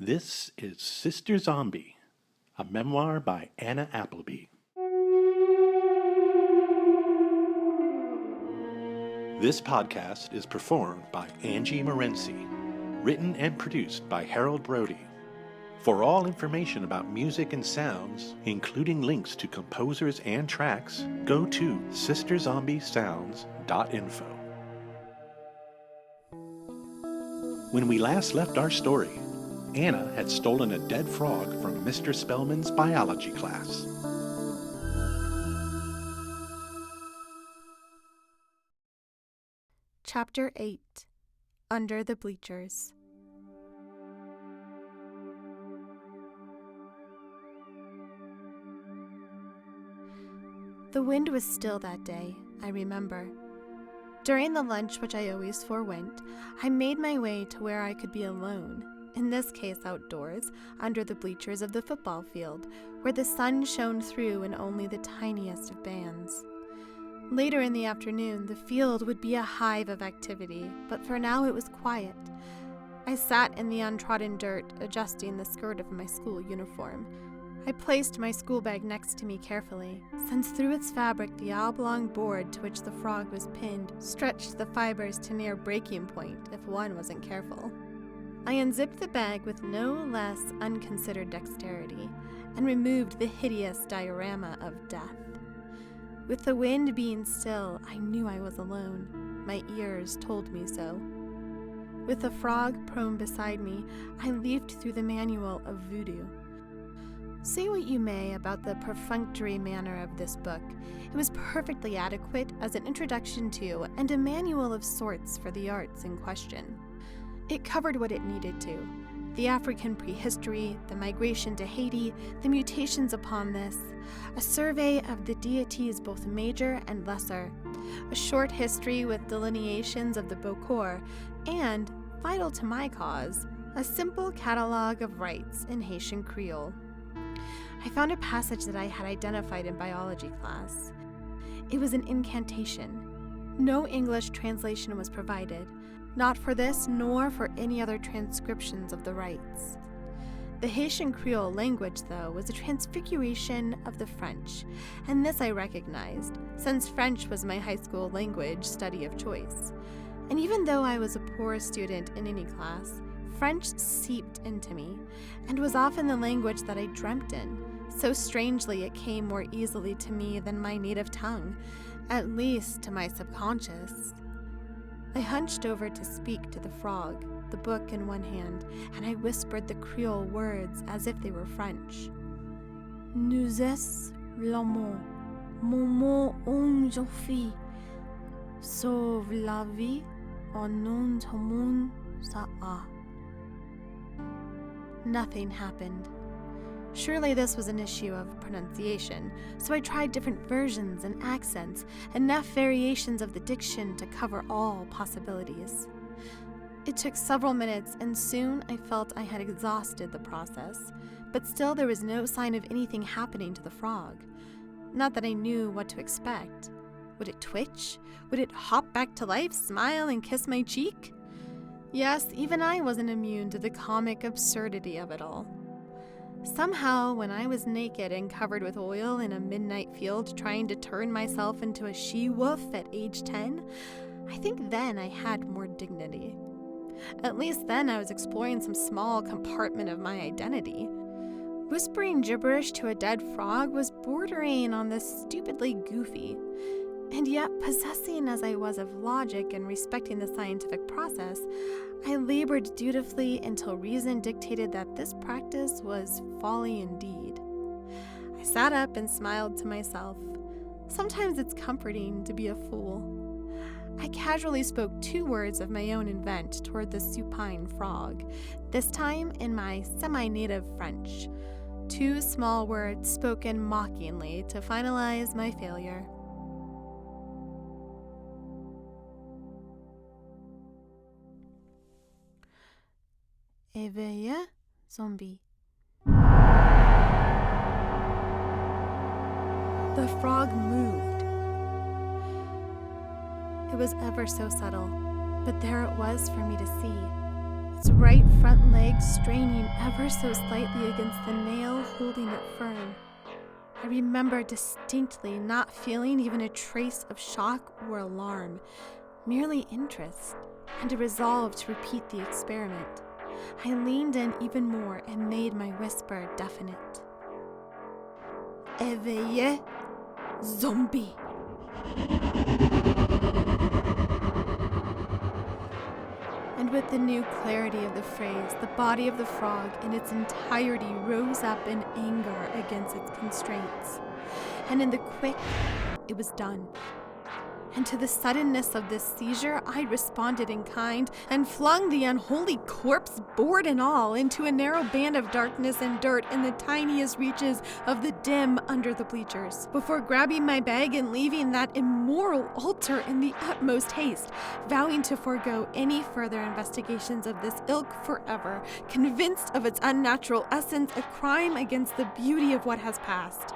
This is Sister Zombie, a memoir by Anna Appleby. This podcast is performed by Angie Morency, written and produced by Harold Brody. For all information about music and sounds, including links to composers and tracks, go to sisterzombiessounds.info. When we last left our story, Anna had stolen a dead frog from Mr. Spellman's biology class. Chapter 8 Under the Bleachers. The wind was still that day, I remember. During the lunch which I always forewent, I made my way to where I could be alone, in this case outdoors, under the bleachers of the football field, where the sun shone through in only the tiniest of bands. Later in the afternoon, the field would be a hive of activity, but for now it was quiet. I sat in the untrodden dirt, adjusting the skirt of my school uniform. I placed my school bag next to me carefully, since through its fabric the oblong board to which the frog was pinned stretched the fibers to near breaking point if one wasn't careful. I unzipped the bag with no less unconsidered dexterity and removed the hideous diorama of death. With the wind being still, I knew I was alone. My ears told me so. With the frog prone beside me, I leafed through the manual of voodoo. Say what you may about the perfunctory manner of this book, it was perfectly adequate as an introduction to and a manual of sorts for the arts in question. It covered what it needed to: the African prehistory, the migration to Haiti, the mutations upon this, a survey of the deities both major and lesser, a short history with delineations of the Bokor, and, vital to my cause, a simple catalogue of rites in Haitian Creole. I found a passage that I had identified in biology class. It was an incantation. No English translation was provided, not for this nor for any other transcriptions of the rites. The Haitian Creole language, though, was a transfiguration of the French, and this I recognized, since French was my high school language study of choice. And even though I was a poor student in any class, French seeped into me, and was often the language that I dreamt in. So strangely it came more easily to me than my native tongue, at least to my subconscious. I hunched over to speak to the frog, the book in one hand, and I whispered the Creole words as if they were French. Nous es l'amour, moment on j'en fille, sauve la vie, en non tout monde ça a. Nothing happened. Surely this was an issue of pronunciation, so I tried different versions and accents, enough variations of the diction to cover all possibilities. It took several minutes, and soon I felt I had exhausted the process, but still there was no sign of anything happening to the frog. Not that I knew what to expect. Would it twitch? Would it hop back to life, smile, and kiss my cheek? Yes, even I wasn't immune to the comic absurdity of it all. Somehow, when I was naked and covered with oil in a midnight field trying to turn myself into a she-wolf at age 10, I think then I had more dignity. At least then I was exploring some small compartment of my identity. Whispering gibberish to a dead frog was bordering on the stupidly goofy. And yet, possessing as I was of logic and respecting the scientific process, I labored dutifully until reason dictated that this practice was folly indeed. I sat up and smiled to myself. Sometimes it's comforting to be a fool. I casually spoke 2 words of my own invent toward the supine frog, this time in my semi-native French. 2 small words spoken mockingly to finalize my failure. Éveillé, zombie. The frog moved. It was ever so subtle, but there it was for me to see. its right front leg straining ever so slightly against the nail holding it firm. I remember distinctly not feeling even a trace of shock or alarm, merely interest and a resolve to repeat the experiment. I leaned in even more and made my whisper definite. Éveillé, zombie. And with the new clarity of the phrase, the body of the frog in its entirety rose up in anger against its constraints. And in the quick, it was done. And to the suddenness of this seizure, I responded in kind and flung the unholy corpse, board and all, into a narrow band of darkness and dirt in the tiniest reaches of the dim under the bleachers, before grabbing my bag and leaving that immoral altar in the utmost haste, vowing to forego any further investigations of this ilk forever, convinced of its unnatural essence, a crime against the beauty of what has passed.